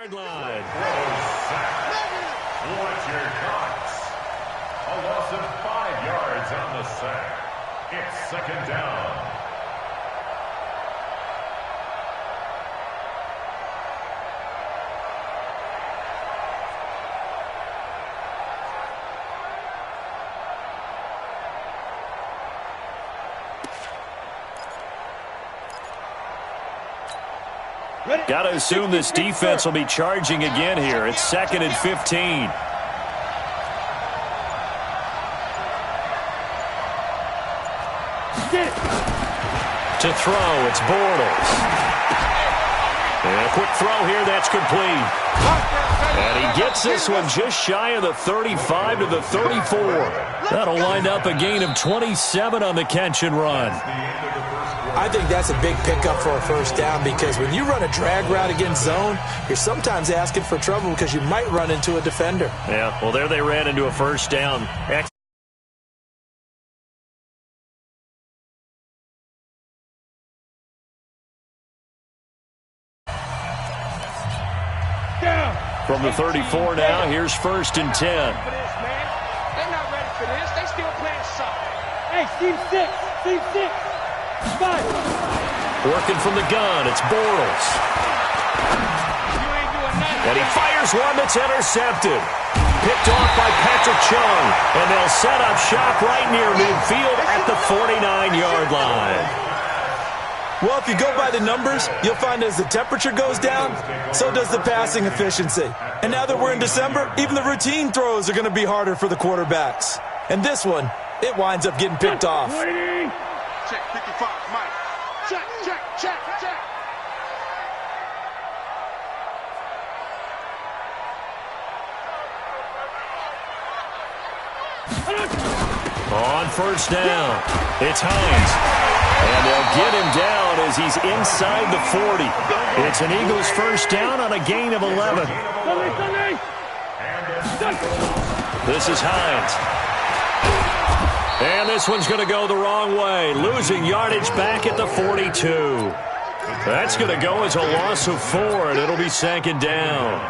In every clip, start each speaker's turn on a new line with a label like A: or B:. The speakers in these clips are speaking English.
A: Line.
B: What's your thoughts? A loss of 5 yards on the sack. It's second down.
A: Got to assume this defense will be charging again here. It's 2nd and 15. To throw, it's Bortles. And a quick throw here, that's complete. And he gets this one just shy of the 35 to the 34. That'll wind up a gain of 27 on the catch and run.
C: I think that's a big pickup for a first down because when you run a drag route against zone, you're sometimes asking for trouble because you might run into a defender.
A: Yeah, well, there they ran into a first down. From the 34 now, here's 1st and 10.
D: They're not ready for this. They still playing soft.
E: Hey, Steve 6. Steve 6. 5.
A: Working from the gun, it's Bortles.
D: You ain't doing nothing.
A: And he fires one that's intercepted. Picked off by Patrick Chung. And they'll set up shop right near midfield at the 49-yard line.
C: Well, if you go by the numbers, you'll find as the temperature goes down, so does the passing efficiency. And now that we're in December, even the routine throws are going to be harder for the quarterbacks. And this one, it winds up getting picked off.
D: Check 55, Mike. Check, check, check, check.
A: On first down, it's Hines. And they'll get him down as he's inside the 40. It's an Eagles first down on a gain of 11. This is Hines. And this one's going to go the wrong way, losing yardage back at the 42. That's going to go as a loss of 4, and it'll be 2nd down.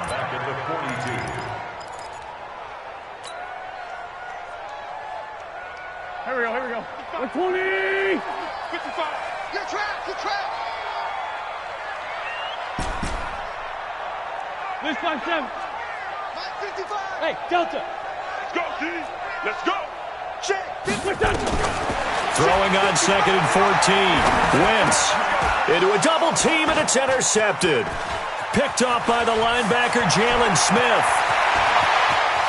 E: Here we go. 120.
D: 55. Your track.
E: This 5-7.
D: Mike 55.
E: Hey, Delta.
D: Let's go, D. Let's go. Check.
A: Throwing on 2nd and 14. Wentz into a double team, and it's intercepted. Picked off by the linebacker, Jalen Smith.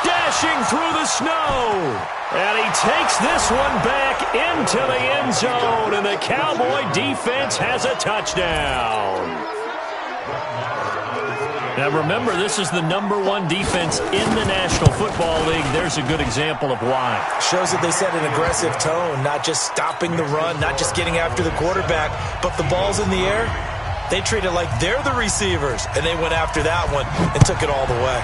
A: Dashing through the snow. And he takes this one back into the end zone, and the Cowboy defense has a touchdown. Now remember, this is the #1 defense in the National Football League. There's a good example of why.
C: Shows that they set an aggressive tone, not just stopping the run, not just getting after the quarterback, but the ball's in the air. They treat it like they're the receivers, and they went after that one and took it all the way.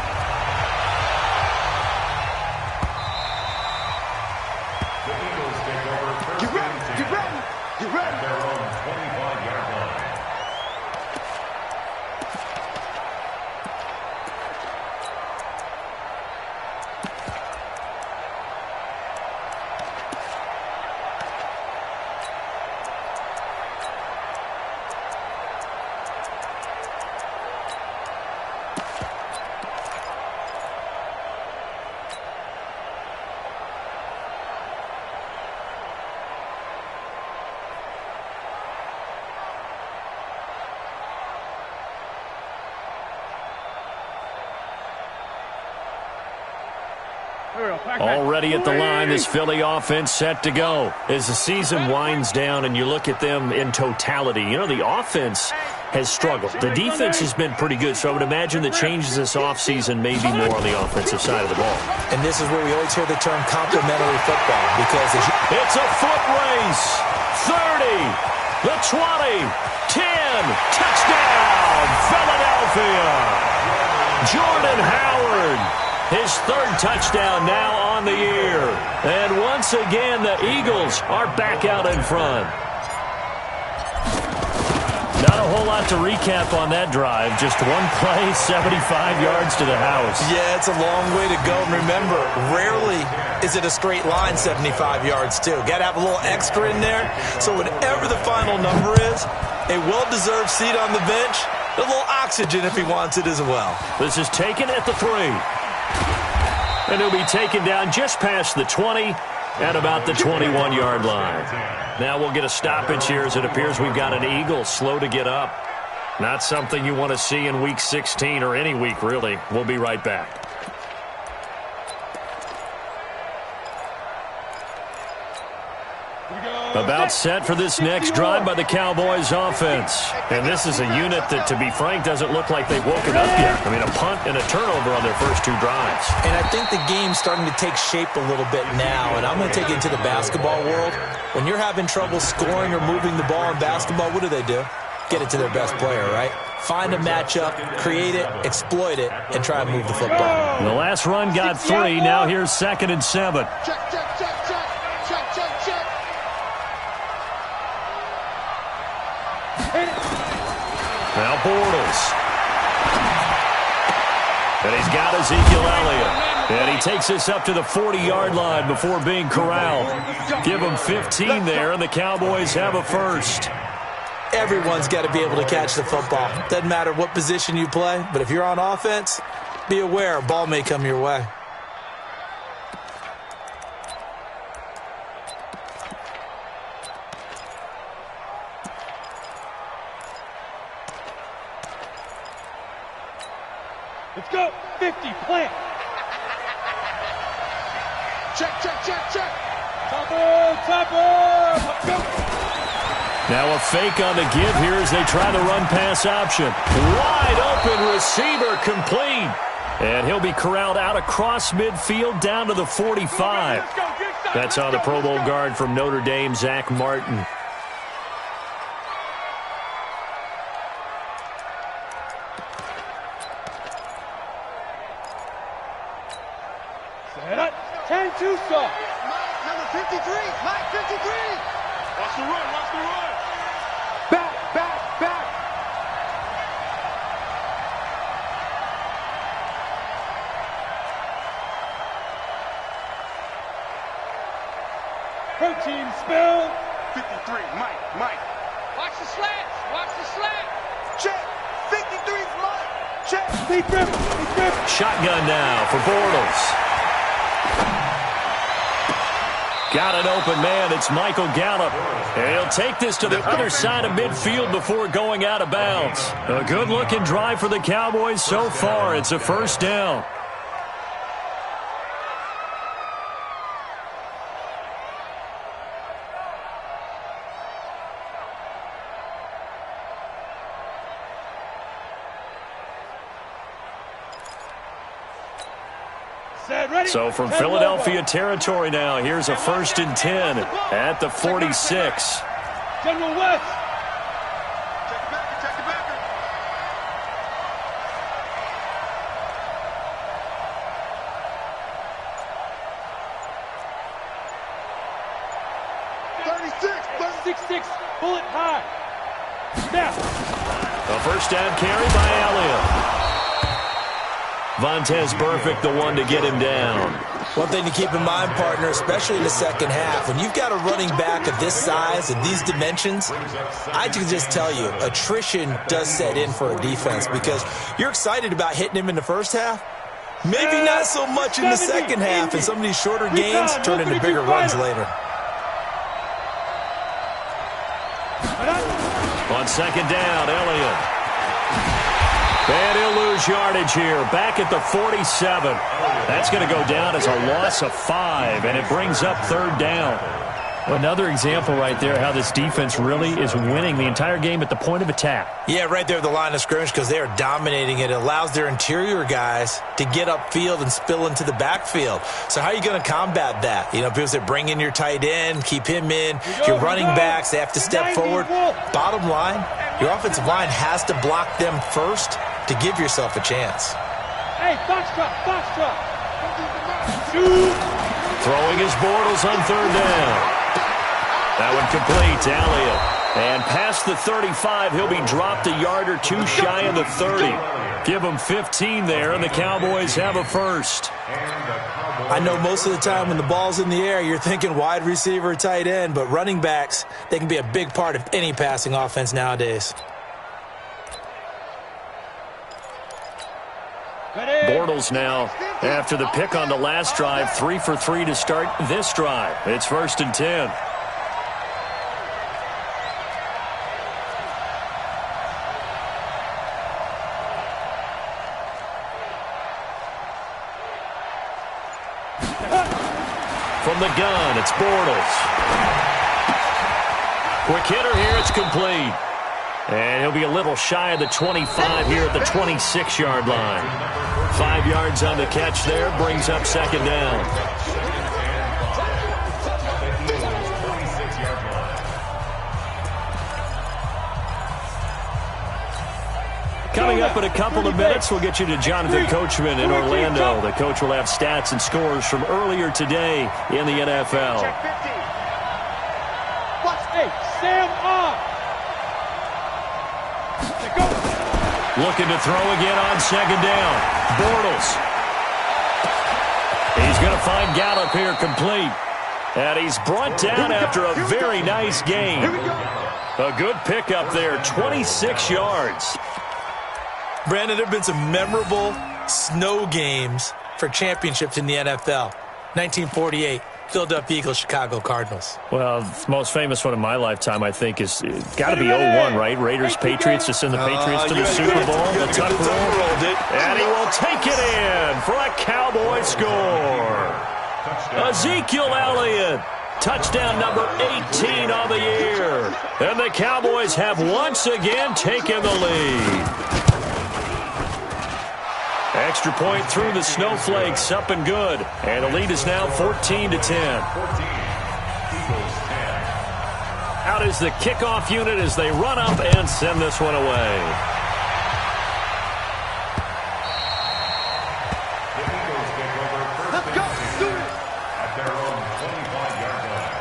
A: Already at the line, this Philly offense set to go. As the season winds down and you look at them in totality, you know, the offense has struggled. The defense has been pretty good, so I would imagine the changes this offseason may be more on the offensive side of the ball.
C: And this is where we always hear the term complementary football because
A: it's a foot race. 30, the 20, 10, touchdown, Philadelphia. Jordan Howard. His 3rd touchdown now on the year. And once again, the Eagles are back out in front. Not a whole lot to recap on that drive. Just one play, 75 yards to the house.
C: Yeah, it's a long way to go. And remember, rarely is it a straight line 75 yards, too. Got to have a little extra in there. So whatever the final number is, a well-deserved seat on the bench, a little oxygen if he wants it as well.
A: This is taken at the 3. And he'll be taken down just past the 20 at about the 21-yard line. Now we'll get a stoppage here as it appears we've got an Eagle slow to get up. Not something you want to see in Week 16 or any week, really. We'll be right back. About set for this next drive by the Cowboys offense. And this is a unit that, to be frank, doesn't look like they've woken up yet. I mean, a punt and a turnover on their first 2 drives.
C: And I think the game's starting to take shape a little bit now. And I'm going to take it to the basketball world. When you're having trouble scoring or moving the ball in basketball, what do? Get it to their best player, right? Find a matchup, create it, exploit it, and try and move the football.
A: The last run got 3. Now here's 2nd and 7.
D: Check, check, check, check. Check, check, check.
A: Now Bortles. And he's got Ezekiel Elliott. And he takes us up to the 40-yard line before being corralled. Give him 15 there, and the Cowboys have a first.
C: Everyone's got to be able to catch the football. Doesn't matter what position you play, but if you're on offense, be aware a ball may come your way.
E: Let's go. 50, plant.
D: Check, check, check, check.
E: Topper. Let's go.
A: Now a fake on the give here as they try the run-pass option. Wide open receiver complete. And he'll be corralled out across midfield down to the 45. That's on the Pro Bowl guard from Notre Dame, Zach Martin.
E: Set up. 10-2 stop.
D: Number 53. Mike 53. Watch the run. Watch the run.
E: Back, back, back. Protein spill.
D: 53. Mike.
F: Watch the slants. Watch the slant.
D: Check. 53's Mike. Check.
E: Deep grip.
A: Shotgun now for Bortles. Got an open man. It's Michael Gallup. And he'll take this to the other side of midfield before going out of bounds. A good-looking drive for the Cowboys so far. It's a first down. So from Philadelphia territory now, here's a 1st and 10 at the 46.
E: General West.
D: Check the backer.
E: 6'6", bullet high. Snap.
A: A first down carry by Elliott. Vontez Burfict, the one to get him down.
C: One thing to keep in mind, partner, especially in the second half, when you've got a running back of this size and these dimensions, I can just tell you, attrition does set in for a defense because you're excited about hitting him in the first half. Maybe not so much in the second half, and some of these shorter gains turn into bigger runs later.
A: On second down, Elliott. And he'll lose yardage here, back at the 47. That's going to go down as a loss of 5, and it brings up 3rd down. Another example right there how this defense really is winning the entire game at the point of attack.
C: Yeah, right there at the line of scrimmage because they are dominating it. It allows their interior guys to get upfield and spill into the backfield. So how are you going to combat that? You know, people say bring in your tight end, keep him in. Your running backs, they have to step forward. Bottom line, your offensive line has to block them first to give yourself a chance.
E: Hey, box drop.
A: Throwing his Bortles on 3rd down. That one complete to Elliott. And past the 35, he'll be dropped a yard or two shy of the 30. Give him 15 there, and the Cowboys have a first.
C: I know most of the time when the ball's in the air, you're thinking wide receiver, tight end, but running backs, they can be a big part of any passing offense nowadays.
A: Bortles now, after the pick on the last drive, 3 for 3 to start this drive. It's 1st and 10. From the gun, it's Bortles. Quick hitter here, it's complete. And he'll be a little shy of the 25 here at the 26-yard line. 5 yards on the catch there, brings up 2nd down. Coming up in a couple of minutes, we'll get you to Jonathan Coachman in Orlando. The coach will have stats and scores from earlier today in the NFL.
E: Hey, Sam on.
A: Looking to throw again on 2nd down. Bortles. He's going to find Gallup here complete. And he's brought down after a very nice gain. A good pickup there, 26 yards.
C: Brandon, there have been some memorable snow games for championships in the NFL. 1948, Philadelphia Eagles, Chicago Cardinals.
A: Well, the most famous one in my lifetime, I think, is got to be 01, right? Raiders-Patriots to send the Patriots to the Super Bowl. The tuck roll. And he will take it in for a Cowboy score. Ezekiel Elliott. Touchdown number 18 on the year. And the Cowboys have once again taken the lead. Extra point through the snowflakes, up and good. And the lead is now 14-10. Out is the kickoff unit as they run up and send this one away.
D: Let's go. Do it.
B: At their own 25-yard line.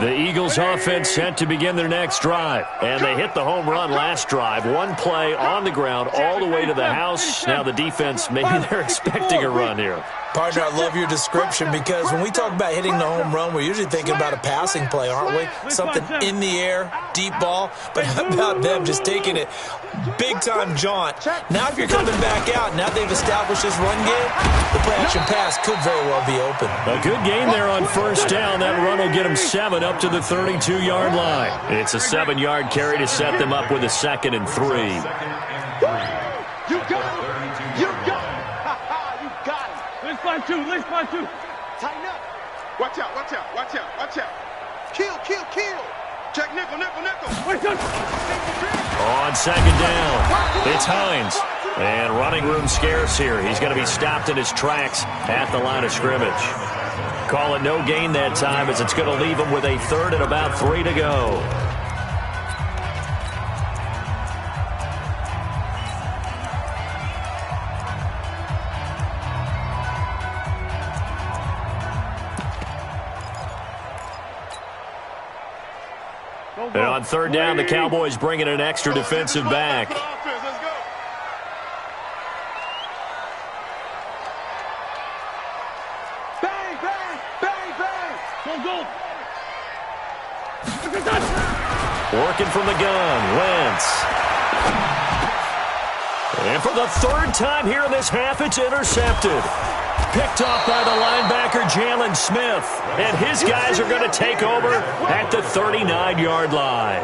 A: The Eagles offense set to begin their next drive. And they hit the home run last drive. One play on the ground all the way to the house. Now the defense, maybe they're expecting a run here.
C: Partner, I love your description because when we talk about hitting the home run, we're usually thinking about a passing play, aren't we? Something in the air, deep ball. But how about them just taking it big-time jaunt? Now if you're coming back out, now they've established this run game, the play-action pass could very well be open.
A: A good gain there on 1st down. That run will get them 7 up to the 32-yard line. It's a 7-yard carry to set them up with a 2nd and 3.
D: You got it. You got it. You got it.
E: Let's find two. Let's find two.
D: Tighten up. Watch out. Watch out. Watch out. Watch out. Kill. Kill. Kill. Check nickel. Nickel. Nickel.
E: Wait, two.
A: On 2nd down, it's Hines. And running room scarce here. He's going to be stopped in his tracks at the line of scrimmage. Call it no gain that time as it's going to leave him with a 3rd and about 3 to go. And on 3rd down, the Cowboys bring in an extra defensive back.
D: Let's go. Bang, bang, bang, bang.
E: Go.
A: Working from the gun, Wentz. And for the 3rd time here in this half, it's intercepted. Picked off by the linebacker, Jalen Smith. And his guys are going to take over at the 39-yard line.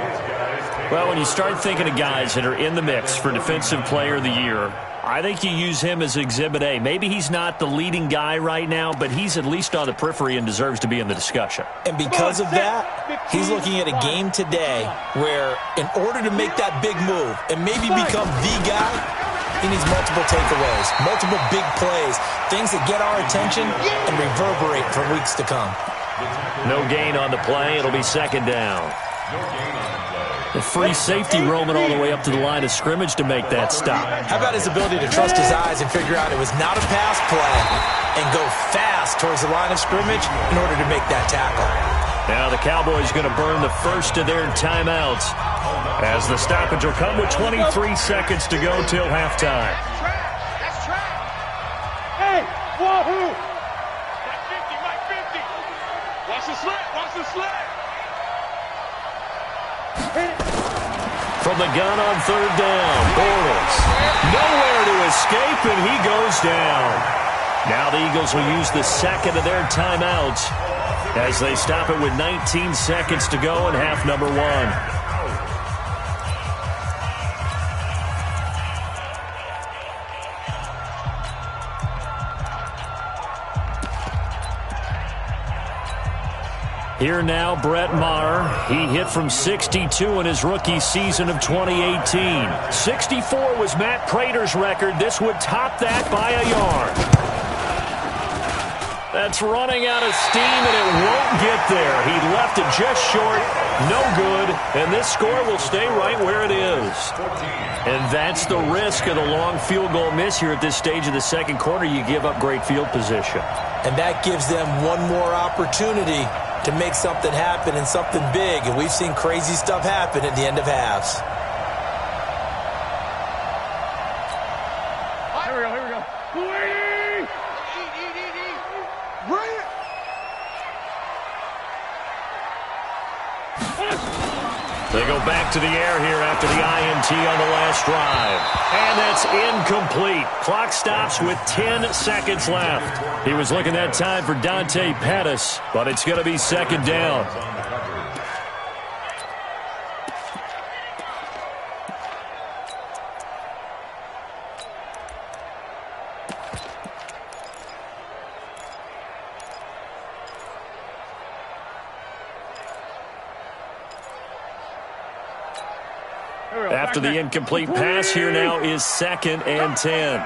A: Well, when you start thinking of guys that are in the mix for Defensive Player of the Year, I think you use him as Exhibit A. Maybe he's not the leading guy right now, but he's at least on the periphery and deserves to be in the discussion.
C: And because of that, he's looking at a game today where in order to make that big move and maybe become the guy, he needs multiple takeaways, multiple big plays, things that get our attention and reverberate for weeks to come.
A: No gain on the play. It'll be 2nd down.
B: No gain on the play.
A: The free safety roaming all the way up to the line of scrimmage to make that stop.
C: How about his ability to trust his eyes and figure out it was not a pass play and go fast towards the line of scrimmage in order to make that tackle?
A: Now the Cowboys going to burn the first of their timeouts as the stoppage will come with 23 seconds to go till halftime.
F: That's track.
E: Hey, wahoo!
D: Mike 50. Watch the slant. Watch the slant.
A: From the gun on third down, Bortles. Nowhere to escape, and he goes down. Now the Eagles will use the second of their timeouts as they stop it with 19 seconds to go in half number one. Here now, Brett Maher. He hit from 62 in his rookie season of 2018. 64 was Matt Prater's record. This would top that by a yard. That's running out of steam, and it won't get there. He left it just short. No good, and this score will stay right where it is. And that's the risk of the long field goal miss here at this stage of the second quarter. You give up great field position.
C: And that gives them one more opportunity to make something happen and something big. And we've seen crazy stuff happen at the end of halves.
E: Here we go, here we go.
A: They go back to the air here after the INT on the last drive. And that's incomplete. Clock stops with 10 seconds left. He was looking that time for Dante Pettis, but it's going to be second down. After the incomplete pass, here now is second and 10.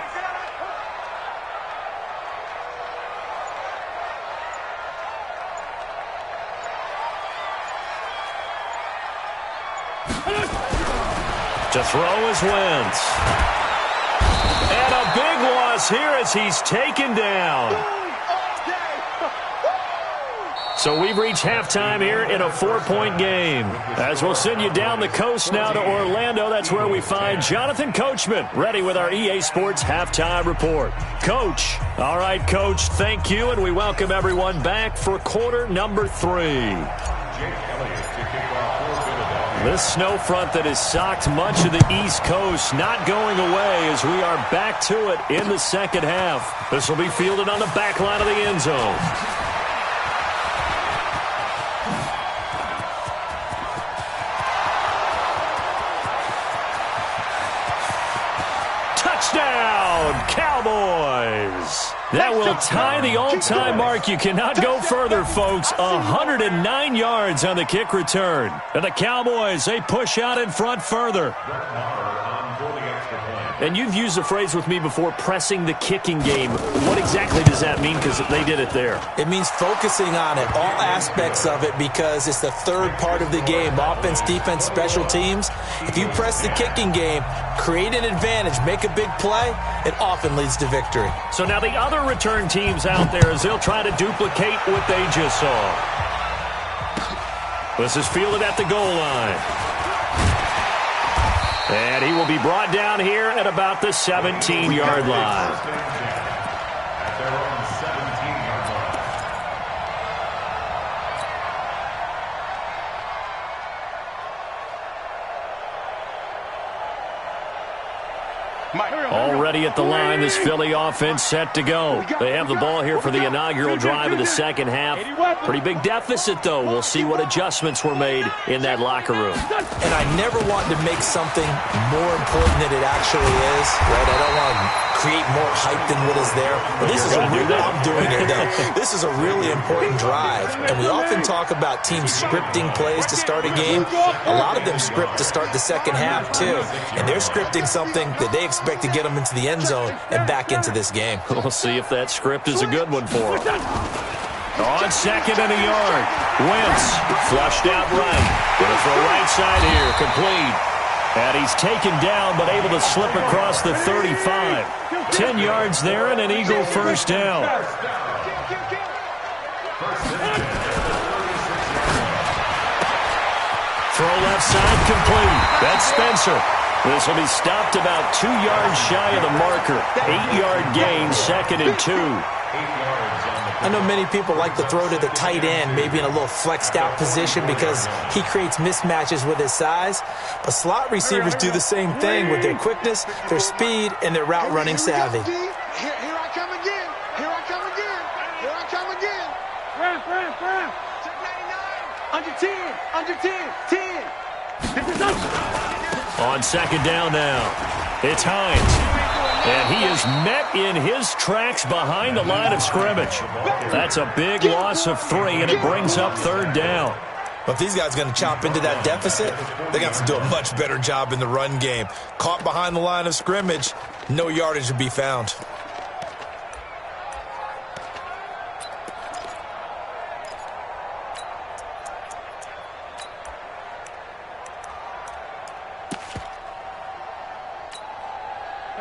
A: To throw is Wentz. And a big loss here as he's taken down. So we've reached halftime here in a 4-point game. As we'll send you down the coast now to Orlando, that's where we find Jonathan Coachman, ready with our EA Sports Halftime Report. Coach. All right, Coach, thank you, and we welcome everyone back for quarter number 3. This snow front that has socked much of the East Coast not going away as we are back to it in the second half. This will be fielded on the back line of the end zone. Touchdown, Cowboys! That will tie the all-time mark. You cannot go further, folks. 109 yards on the kick return. And the Cowboys, they push out in front further. And you've used the phrase with me before, pressing the kicking game. What exactly does that mean? Because they did it there.
C: It means focusing on it, all aspects of it, because it's the third part of the game. Offense, defense, special teams. If you press the kicking game, create an advantage, make a big play, it often leads to victory.
A: So now the other return teams out there as they'll try to duplicate what they just saw. This is fielded at the goal line. And he will be brought down here at about the 17-yard line.
B: At their own 17-yard line.
A: Already at the line, this Philly offense set to go. They have the ball here for the inaugural drive of the second half. Pretty big deficit, though. We'll see what adjustments were made in that locker room.
C: And I never want to make something more important than it actually is, right? I don't want to create more hype than what is there. But this is a really, I'm doing it, though. This is a really important drive. And we often talk about teams scripting plays to start a game. A lot of them script to start the second half, too. And they're scripting something that they expect to get them into the end zone and back into this game.
A: We'll see if that script is a good one for them. On second and a yard. Wentz flushed out right. Gonna throw right side here. Complete. And he's taken down but able to slip across the 35. 10 yards there and an Eagle first down. Throw left side complete. That's Spencer. This will be stopped about 2 yards shy of the marker. 8-yard gain, second and 2.
C: I know many people like to throw to the tight end, maybe in a little flexed out position because he creates mismatches with his size. But slot receivers do the same thing with their quickness, their speed, and their route running savvy.
D: Here I come again. Here I come again. Here I come again.
E: Brown.
D: Check 99.
E: Under 10. Under 10. 10. This is us.
A: On second down now, it's Hines. And he is met in his tracks behind the line of scrimmage. That's a big loss of 3, and it brings up third down.
C: But if these guys are going to chop into that deficit, they're going to have to do a much better job in the run game. Caught behind the line of scrimmage, no yardage to be found.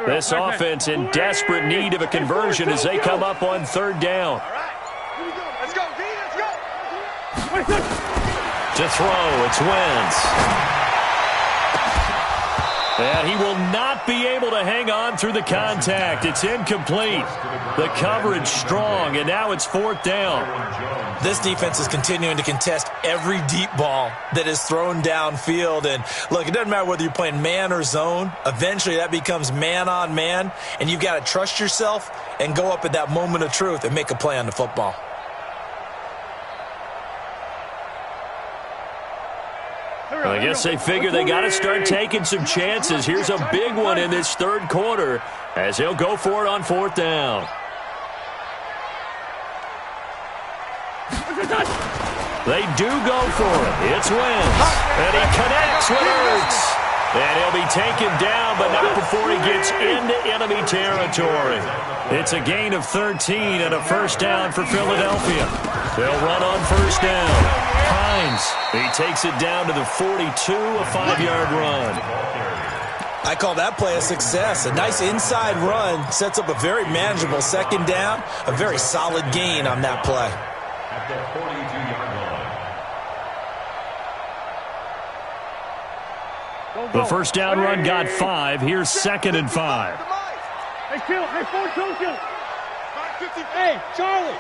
A: This offense in desperate need of a conversion as they come up on third down.
D: Let's go, D. Let's go.
A: To throw, it's Wentz. And he will not be able to hang on through the contact. It's incomplete. The coverage strong, and now it's fourth down.
C: This defense is continuing to contest every deep ball that is thrown downfield. And look, it doesn't matter whether you're playing man or zone. Eventually that becomes man on man, and you've got to trust yourself and go up at that moment of truth and make a play on the football.
A: I guess they figure they got to start taking some chances. Here's a big one in this third quarter as he'll go for it on fourth down. They do go for it. It's Wentz. And he connects with Ertz. And he'll be taken down, but not before he gets into enemy territory. It's a gain of 13 and a first down for Philadelphia. They'll run on first down. Hines, he takes it down to the 42, a 5-yard run.
C: I call that play a success. A nice inside run sets up a very manageable second down, a very solid gain on that play.
B: At the 42-yard line.
A: The first down run got 5. Here's second and 5.
E: Hey, Phil. Hey, Ford, Kill. Hey, Charlie.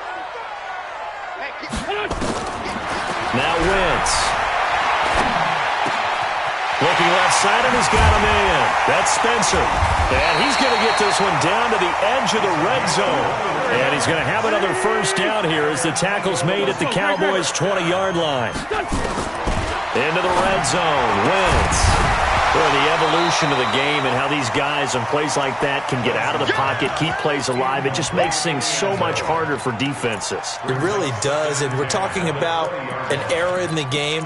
A: Now Wentz. Looking left side, and he's got him in. That's Spencer. And he's going to get this one down to the edge of the red zone. And he's going to have another first down here as the tackle's made at the Cowboys' 20-yard line. Into the red zone. Wentz. Boy, the evolution of the game and how these guys in plays like that can get out of the pocket, keep plays alive, it just makes things so much harder for defenses.
C: It really does, and we're talking about an era in the game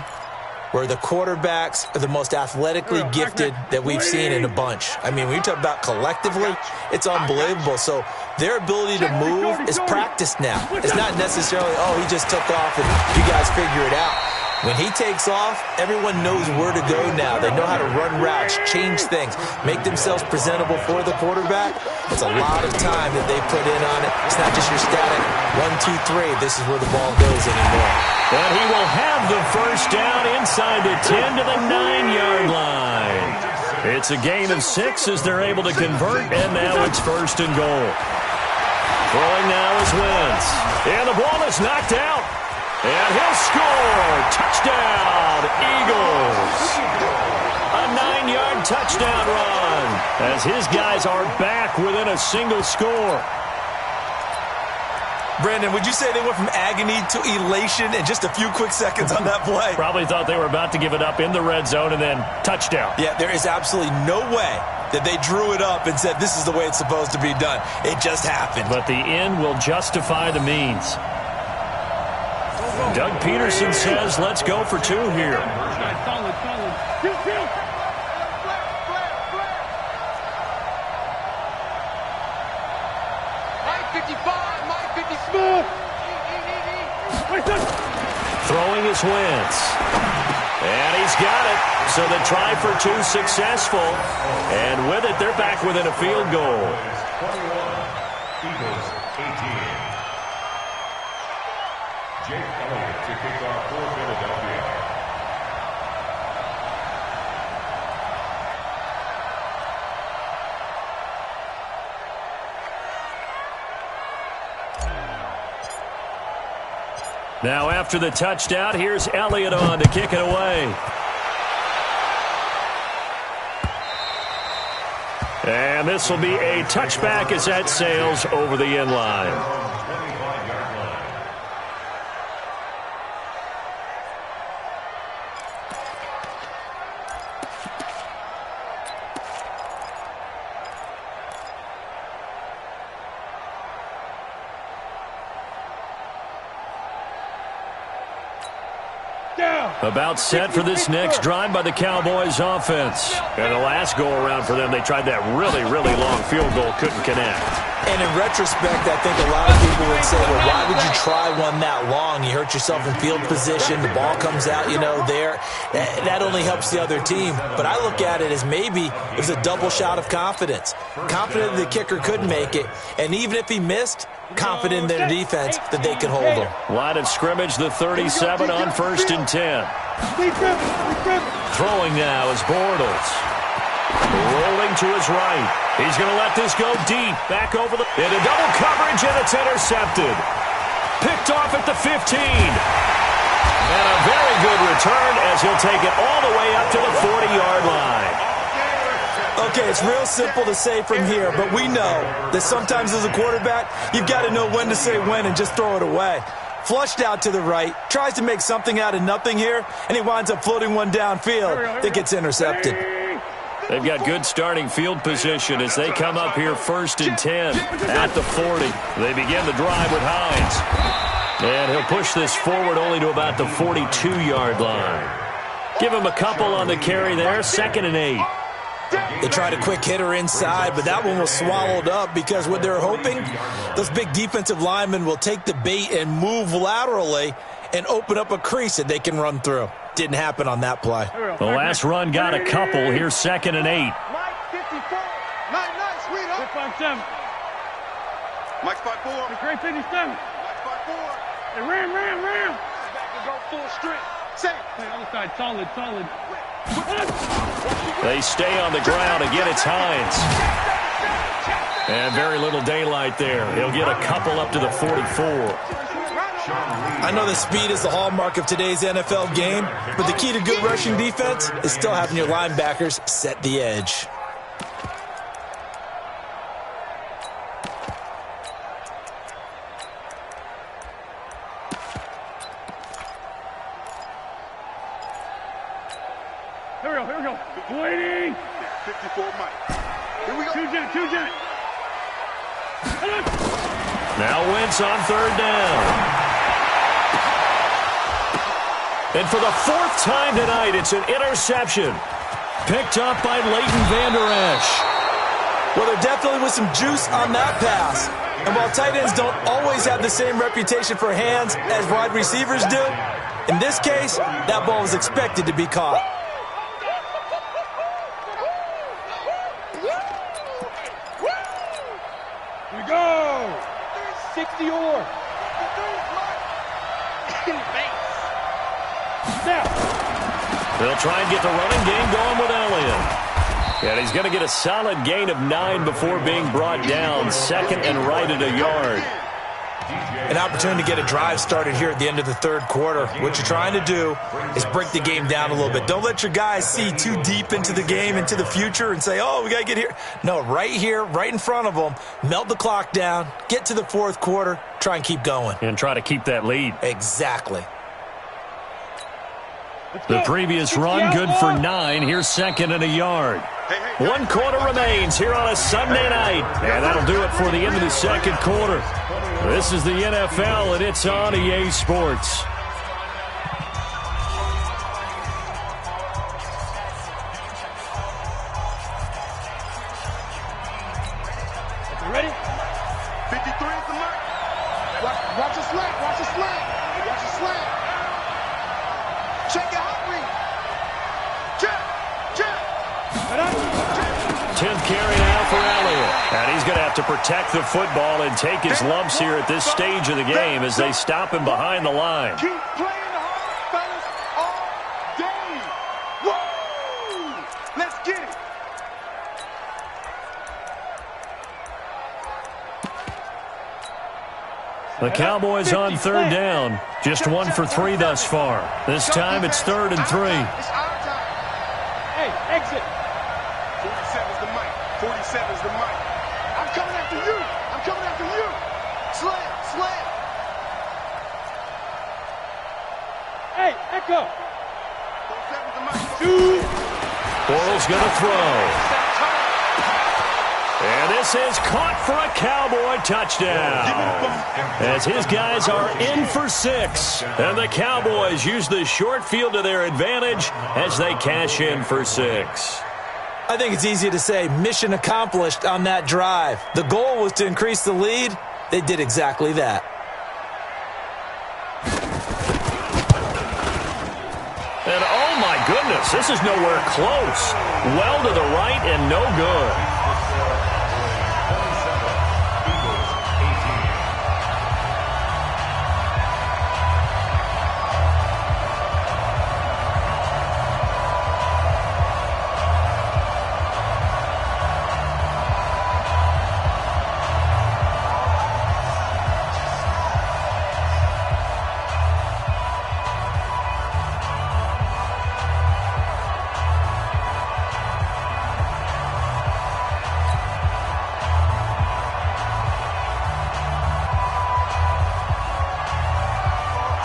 C: where the quarterbacks are the most athletically gifted that we've seen in a bunch. I mean, when you talk about collectively, it's unbelievable. So their ability to move is practiced now. It's not necessarily, oh, he just took off and you guys figure it out. When he takes off, everyone knows where to go now. They know how to run routes, change things, make themselves presentable for the quarterback. It's a lot of time that they put in on it. It's not just your static 1, 2, 3. This is where the ball goes anymore.
A: And he will have the first down inside the 10 to the 9-yard line. It's a gain of 6 as they're able to convert, and now it's first and goal. Throwing now is Wentz. And the ball is knocked out. And he'll score. Touchdown, Eagles. A 9-yard touchdown run as his guys are back within a single score.
C: Brandon, would you say they went from agony to elation in just a few quick seconds on that play?
A: Probably thought they were about to give it up in the red zone and then touchdown.
C: Yeah, there is absolutely no way that they drew it up and said this is the way it's supposed to be done. It just happened.
A: But the end will justify the means. Doug Peterson says, let's go for 2 here.
E: Solid.
F: Mike 55, Mike 50.
E: Smooth.
A: Throwing his Wentz. And he's got it. So the try for two successful. And with it, they're back within a field goal.
B: 21, Eagles 18. Jake Elliott to kick off for Philadelphia.
A: Now after the touchdown, here's Elliott on to kick it away. And this will be a touchback as that sails over the end line. About set for this next drive by the Cowboys offense. And the last go-around for them, they tried that really, really long field goal, couldn't connect.
C: And in retrospect, I think a lot of people would say, well, why would you try one that long? You hurt yourself in field position. The ball comes out, there. That only helps the other team. But I look at it as maybe it was a double shot of confidence. Confident the kicker could make it. And even if he missed, confident in their defense that they could hold him.
A: Line of scrimmage, the 37 on 1st and 10. Throwing now is Bortles. Rolling to his right. He's going to let this go deep. Back over into double coverage, and it's intercepted. Picked off at the 15. And a very good return as he'll take it all the way up to the 40-yard line.
C: Okay, it's real simple to say from here, but we know that sometimes as a quarterback, you've got to know when to say when and just throw it away. Flushed out to the right, tries to make something out of nothing here, and he winds up floating one downfield that gets intercepted.
A: They've got good starting field position as they come up here 1st and 10 at the 40. They begin the drive with Hines. And he'll push this forward only to about the 42-yard line. Give him a couple on the carry there, 2nd and 8.
C: They tried a quick hitter inside, but that one was swallowed up because what they're hoping, those big defensive linemen will take the bait and move laterally and open up a crease that they can run through. Didn't happen on that play.
A: The last run got a couple. Here's 2nd and 8.
D: Mike 54. Nice, sweetheart.
E: 5-7.
D: Mike 5-4.
E: Great 57.
D: Mike 5-4.
E: Hey, ram.
D: Back to go full strength. Say.
E: Hey, other side, solid.
A: They stay on the ground. Again, it's Hines. And very little daylight there. He'll get a couple up to the 44.
C: I know that speed is the hallmark of today's NFL game, but the key to good rushing defense is still having your linebackers set the edge.
E: Here we go. Waiting.
D: 54 Mike. Here we go.
E: Two jet.
A: Now Wentz on 3rd down. And for the 4th time tonight, it's an interception. Picked up by Leighton Vander Esch.
C: Well, there definitely was some juice on that pass. And while tight ends don't always have the same reputation for hands as wide receivers do, in this case, that ball was expected to be caught.
E: Here we go. 60-or.
A: They'll try and get the running game going with Elliott. And he's going to get a solid gain of 9 before being brought down. 2nd and right at a yard.
C: An opportunity to get a drive started here at the end of the 3rd quarter. What you're trying to do is break the game down a little bit. Don't let your guys see too deep into the game, into the future, and say, oh, we got to get here. No, right here, right in front of them, melt the clock down, get to the 4th quarter, try and keep going.
A: And try to keep that lead.
C: Exactly.
A: The previous run, good for 9. Here's 2nd and a yard. 1 quarter remains here on a Sunday night. And that'll do it for the end of the 2nd quarter. This is the NFL, and it's on EA Sports.
E: You ready?
D: 53 is the mark. Watch the slant.
A: 10th carry now for Elliott. And he's going to have to protect the football and take his lumps here at this stage of the game as they stop him behind the line.
D: Keep playing hard, fellas, all day. Woo! Let's get it.
A: The Cowboys on third down. Just 1 for 3 thus far. This time it's 3rd and 3.
D: It's our time.
E: Hey, exit.
D: 47's the mic. 47's the mic. I'm coming after you. I'm coming after you. Slam, slam.
E: Hey, echo.
D: 47's the mic.
A: Bortles going to throw. And this is caught for a Cowboy touchdown. As his guys are in for 6. And the Cowboys use the short field to their advantage as they cash in for 6.
C: I think it's easy to say mission accomplished on that drive. The goal was to increase the lead. They did exactly that.
A: And oh my goodness, this is nowhere close. Well to the right and no good.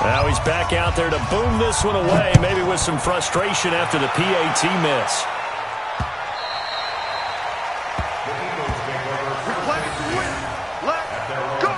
A: Now he's back out there to boom this one away, maybe with some frustration after the PAT miss.
D: Let's go.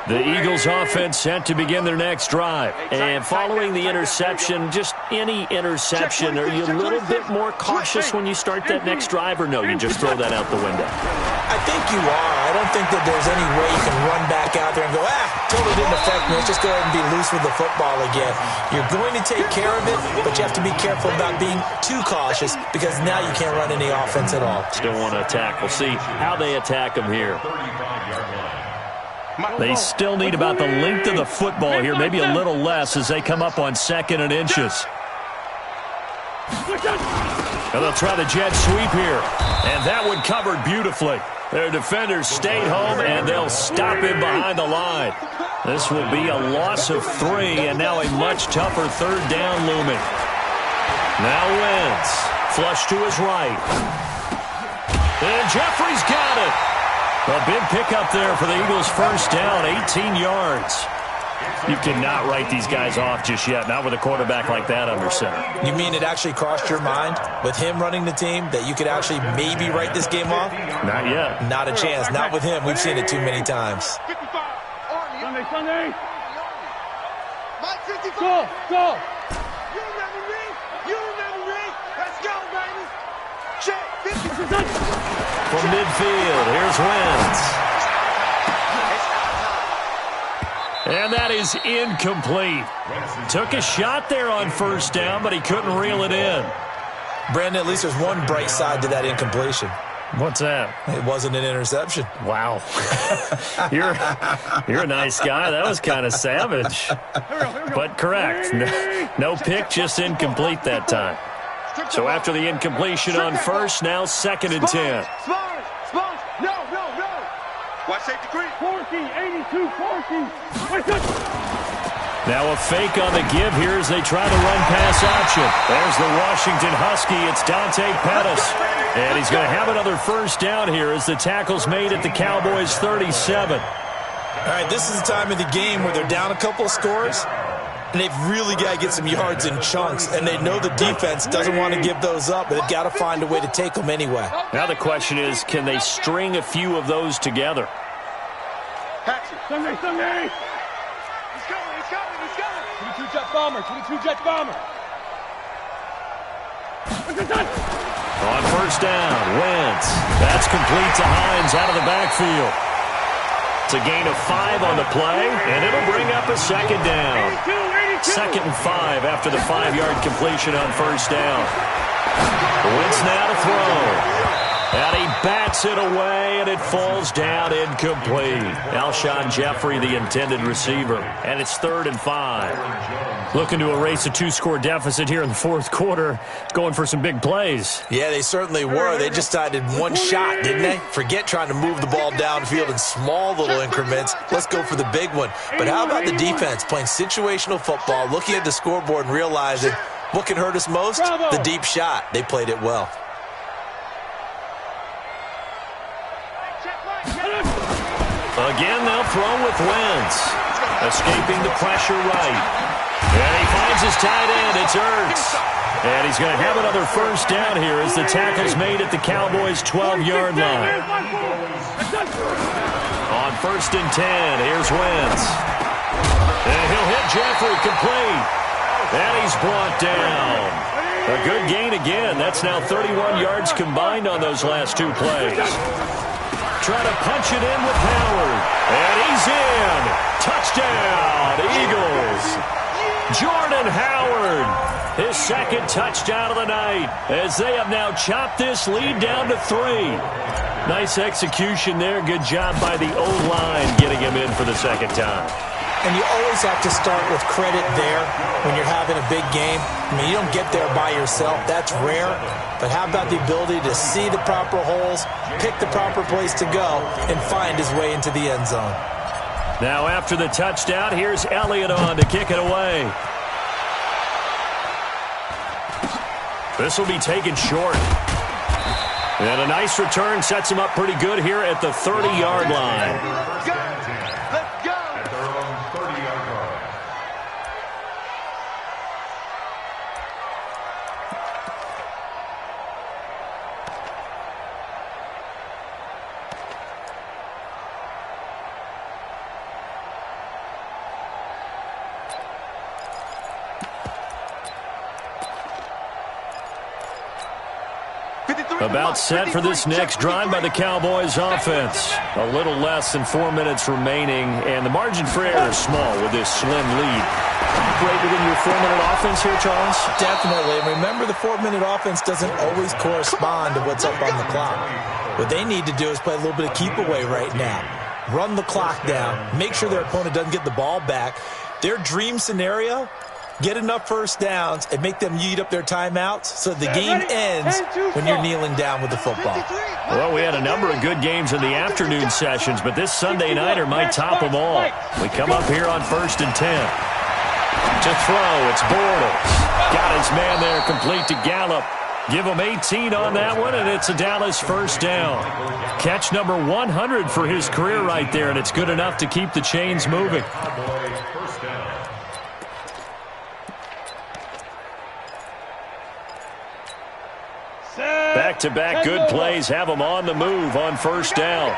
A: The Eagles offense set to begin their next drive. And following the interception, just any interception, are you a little bit more cautious when you start that next drive, or no, you just throw that out the window?
C: I think you are. I don't think that there's any way you can run back out there and go, totally didn't affect me. Let's just go ahead and be loose with the football again. You're going to take care of it, but you have to be careful about being too cautious because now you can't run any offense at all.
A: Still want to attack. We'll see how they attack them here. They still need about the length of the football here, maybe a little less as they come up on 2nd and inches. And they'll try the jet sweep here. And that one covered beautifully. Their defenders stayed home, and they'll stop him behind the line. This will be a loss of 3, and now a much tougher 3rd down looming. Now Wentz, flush to his right. And Jeffrey's got it. A big pickup there for the Eagles' first down, 18 yards. You cannot write these guys off just yet, not with a quarterback like that under center.
C: You mean it actually crossed your mind with him running the team that you could actually maybe write this game off?
A: Not yet.
C: Not a chance. Not with him. We've seen it too many times.
E: Sunday.
D: Mike 55.
E: Go.
D: You remember me? Let's go, baby. Check. 50.
A: From midfield, here's Wentz. And that is incomplete. Took a shot there on 1st down, but he couldn't reel it in.
C: Brandon, at least there's one bright side to that incompletion.
A: What's that?
C: It wasn't an interception.
A: Wow. You're a nice guy. That was kind of savage. But correct. No pick, just incomplete that time. So after the incompletion on 1st, now 2nd and 10.
D: Smalls. No. Watch safety creep.
E: 82, 40.
A: Now a fake on the give here as they try to run pass option. There's the Washington Husky. It's Dante Pettis. And he's going to have another 1st down here as the tackle's made at the Cowboys' 37.
C: All right, this is the time of the game where they're down a couple of scores, and they've really got to get some yards in chunks, and they know the defense doesn't want to give those up, but they've got to find a way to take them anyway.
A: Now the question is, can they string a few of those together?
E: Sunday.
D: He's coming.
E: 22 jet bomber.
A: On On first down, Wentz. That's complete to Hines out of the backfield. It's a gain of 5 on the play, and it'll bring up a second down. 2nd and 5 after the 5-yard completion on first down. Wentz now to throw. And he bats it away, and it falls down incomplete. Alshon Jeffrey, the intended receiver. And it's 3rd and 5.
G: Looking to erase a 2-score deficit here in the fourth quarter. Going for some big plays.
C: Yeah, they certainly were. They just decided one shot, didn't they? Forget trying to move the ball downfield in small little increments. Let's go for the big one. But how about the defense playing situational football, looking at the scoreboard and realizing what can hurt us most? The deep shot. They played it well.
A: Again, they'll throw with Wentz. Escaping the pressure right. And he finds his tight end. It's Ertz. And he's going to have another first down here as the tackle's made at the Cowboys' 12-yard line. On 1st and 10, here's Wentz. And he'll hit Jeffrey complete. And he's brought down. A good gain again. That's now 31 yards combined on those last 2 plays. Trying to punch it in with Howard. And he's in. Touchdown, Eagles. Jordan Howard, his 2nd touchdown of the night, as they have now chopped this lead down to 3. Nice execution there. Good job by the O-line getting him in for the 2nd time.
C: And you always have to start with credit there when you're having a big game. I mean, you don't get there by yourself. That's rare. But how about the ability to see the proper holes, pick the proper place to go, and find his way into the end zone?
A: Now after the touchdown, here's Elliott on to kick it away. This will be taken short. And a nice return sets him up pretty good here at the 30-yard line. About set for this next drive by the Cowboys offense. A little less than 4 minutes remaining, and the margin for error is small with this slim lead.
G: Operate within your 4-minute offense here, Charles?
C: Definitely. And remember, the 4-minute offense doesn't always correspond to what's up on the clock. What they need to do is play a little bit of keep away right now. Run the clock down. Make sure their opponent doesn't get the ball back. Their dream scenario, get enough first downs and make them eat up their timeouts so the game ends when you're kneeling down with the football.
A: Well, we had a number of good games in the afternoon sessions, but this Sunday nighter might top them all. We come up here on 1st and 10. To throw, it's Bortles. Got his man there complete to Gallup. Give him 18 on that one, and it's a Dallas first down. Catch number 100 for his career right there, and it's good enough to keep the chains moving. Back-to-back good plays have them on the move on first down.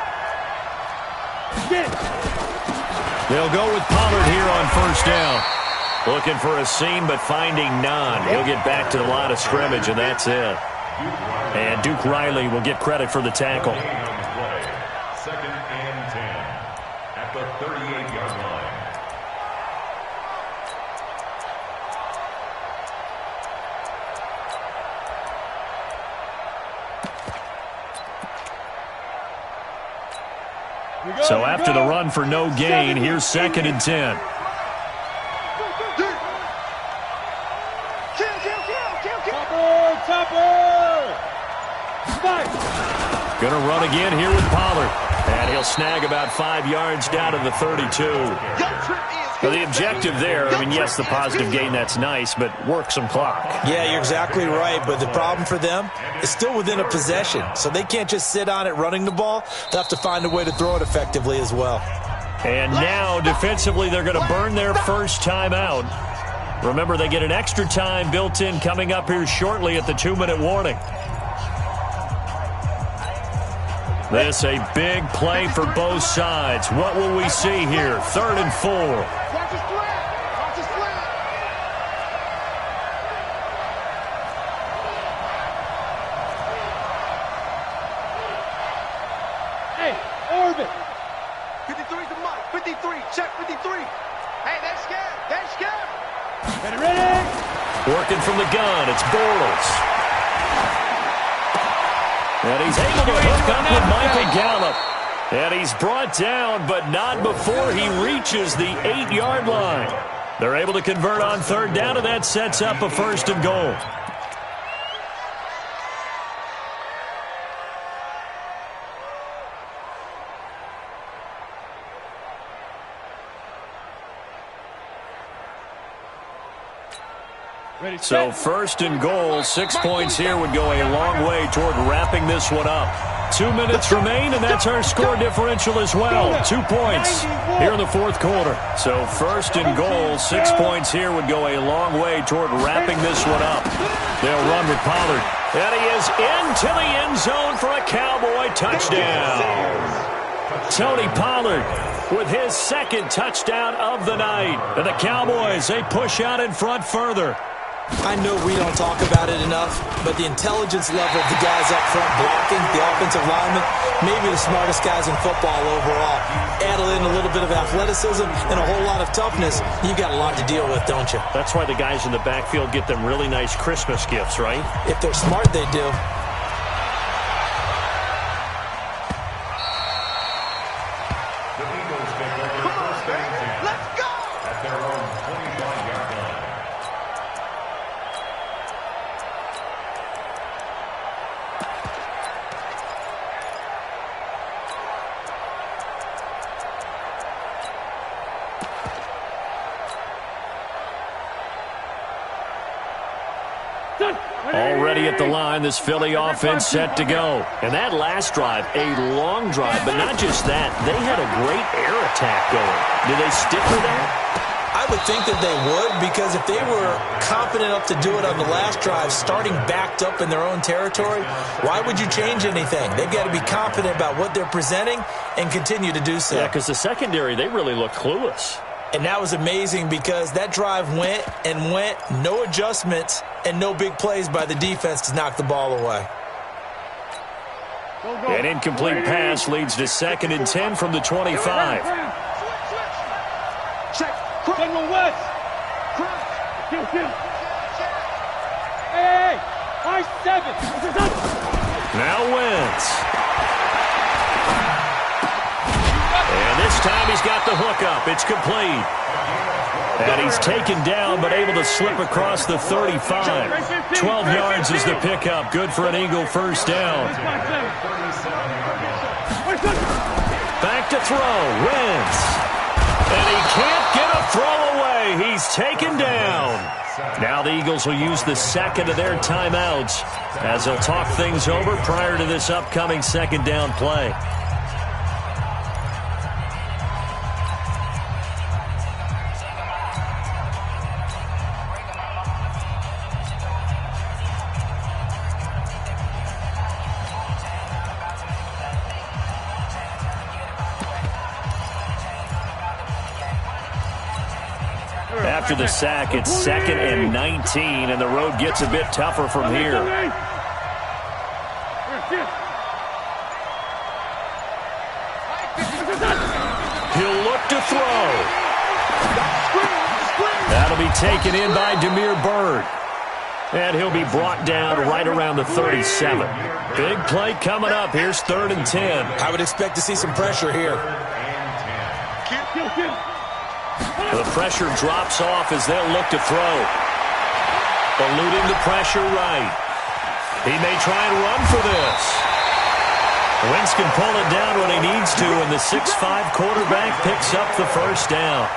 A: They'll go with Pollard here on first down. Looking for a seam, but finding none. He'll get back to the line of scrimmage, and that's it. And Duke Riley will get credit for the tackle.
B: 2nd and 10 at the 38-yard line.
A: So after the run for no gain, here's 2nd and 10. Gonna run again here with Pollard. And he'll snag about 5 yards down to the 32. Well, the objective there, I mean, yes, the positive gain, that's nice, but work some clock.
C: Yeah, you're exactly right, but the problem for them is still within a possession, so they can't just sit on it running the ball. They'll have to find a way to throw it effectively as well.
A: And now, defensively, they're going to burn their first time out. Remember, they get an extra time built in coming up here shortly at the 2-minute warning. This a big play for both sides. What will we see here? 3rd and 4.
D: Check 53. Hey, they're scared. They're scared.
E: Ready?
A: Working from the gun, it's Bortles. And he's able to hook up with Michael Gallup. And he's brought down, but not before he reaches the 8-yard line. They're able to convert on third down, and that sets up a 1st and goal. So 1st and goal, 6 points here would go a long way toward wrapping this one up. 2 minutes remain, and that's our score differential as well. 2 points here in the 4th quarter. So 1st and goal, 6 points here would go a long way toward wrapping this one up. They'll run with Pollard. And he is into the end zone for a Cowboy touchdown. Tony Pollard with his 2nd touchdown of the night. And the Cowboys, they push out in front further.
C: I know we don't talk about it enough, but the intelligence level of the guys up front blocking, the offensive linemen, maybe the smartest guys in football overall. Add in a little bit of athleticism and a whole lot of toughness, you got a lot to deal with, don't you?
A: That's why the guys in the backfield get them really nice Christmas gifts, right?
C: If they're smart, they do.
D: Let's go!
B: At their own 25-yard line.
A: Already at the line, this Philly offense set to go. And that last drive, a long drive, but not just that. They had a great air attack going. Did they stick with that?
C: I would think that they would, because if they were confident enough to do it on the last drive, starting backed up in their own territory, why would you change anything? They've got to be confident about what they're presenting and continue to do so.
A: Yeah, because the secondary, they really looked clueless.
C: And that was amazing because that drive went and went, no adjustments, and no big plays by the defense to knock the ball away.
A: An incomplete pass leads to 2nd and 10 from the 25.
D: Check.
E: Send one west. Kill. Hey, I-7.
A: Now Wentz. And this time he's got the hookup. It's complete. And he's taken down but able to slip across the 35. 12 yards is the pickup. Good for an Eagle 1st down. Back to throw. Wentz. And he can't get a throw away. He's taken down. Now the Eagles will use the 2nd of their timeouts as they'll talk things over prior to this upcoming 2nd down play. After the sack, it's 2nd and 19, and the road gets a bit tougher from here. He'll look to throw. That'll be taken in by Damiere Byrd. And he'll be brought down right around the 37. Big play coming up. Here's 3rd and 10.
C: I would expect to see some pressure here.
A: The pressure drops off as they'll look to throw. Eluding the pressure right. He may try and run for this. Wentz can pull it down when he needs to, and the 6'5" quarterback picks up the 1st down.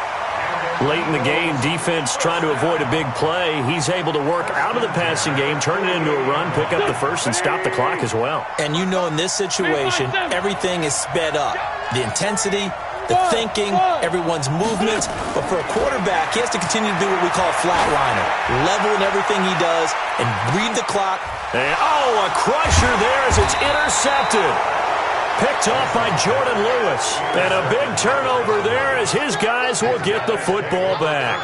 A: Late in the game, defense trying to avoid a big play. He's able to work out of the passing game, turn it into a run, pick up the 1st, and stop the clock as well.
C: And you know in this situation, everything is sped up. The intensity, the thinking, everyone's movements. But for a quarterback, he has to continue to do what we call a flatliner. Level in everything he does and read the clock.
A: And, a crusher there as it's intercepted. Picked off by Jordan Lewis. And a big turnover there as his guys will get the football back.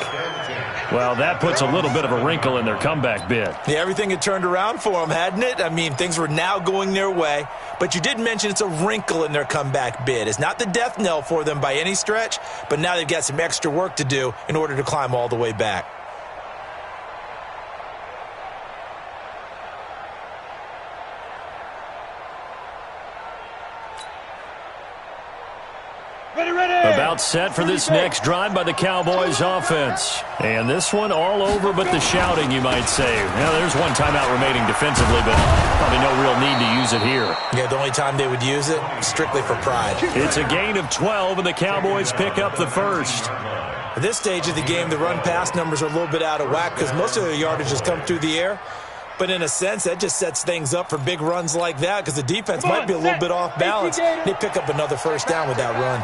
G: Well, that puts a little bit of a wrinkle in their comeback bid.
C: Yeah, everything had turned around for them, hadn't it? I mean, things were now going their way. But you did mention it's a wrinkle in their comeback bid. It's not the death knell for them by any stretch, but now they've got some extra work to do in order to climb all the way back.
G: About set for this next drive by the Cowboys offense. And this one all over but the shouting, you might say. Now, there's one timeout remaining defensively, but probably no real need to use it here.
C: Yeah, the only time they would use it, strictly for pride.
G: It's a gain of 12, and the Cowboys pick up the first.
C: At this stage of the game, the run-pass numbers are a little bit out of whack because most of their yardage has come through the air. But in a sense, that just sets things up for big runs like that because the defense might be a little bit off balance. They pick up another first down with that run.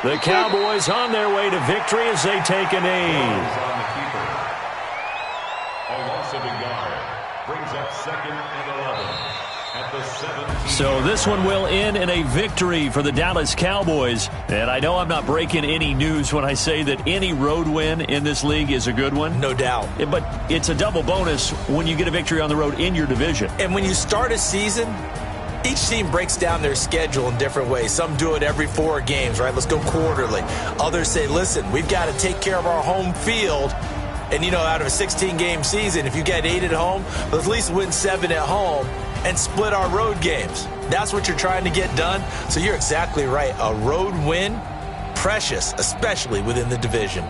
G: The Cowboys on their way to victory as they take a knee.
B: A loss of a yard brings up 2nd and 11 at the 17.
G: So this one will end in a victory for the Dallas Cowboys. And I know I'm not breaking any news when I say that any road win in this league is a good one.
C: No doubt.
G: But it's a double bonus when you get a victory on the road in your division.
C: And when you start a season, each team breaks down their schedule in different ways. Some do it every 4 games, right? Let's go quarterly. Others say, listen, we've got to take care of our home field. And, you know, out of a 16-game season, if you get 8 at home, let's at least win 7 at home and split our road games. That's what you're trying to get done. So you're exactly right. A road win, precious, especially within the division.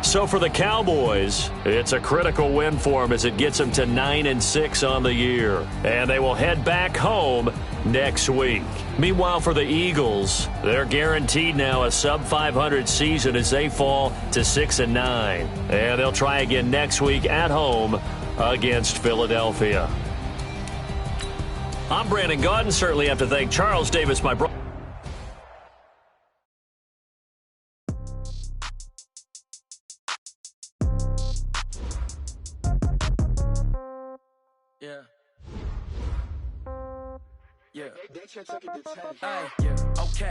G: So for the Cowboys, it's a critical win for them as it gets them to 9-6 on the year. And they will head back home next week. Meanwhile, for the Eagles, they're guaranteed now a sub-500 season as they fall to 6-9. And they'll try again next week at home against Philadelphia. I'm Brandon Gaudin. Certainly have to thank Charles Davis, my brother.
H: Yeah. Yeah. Okay.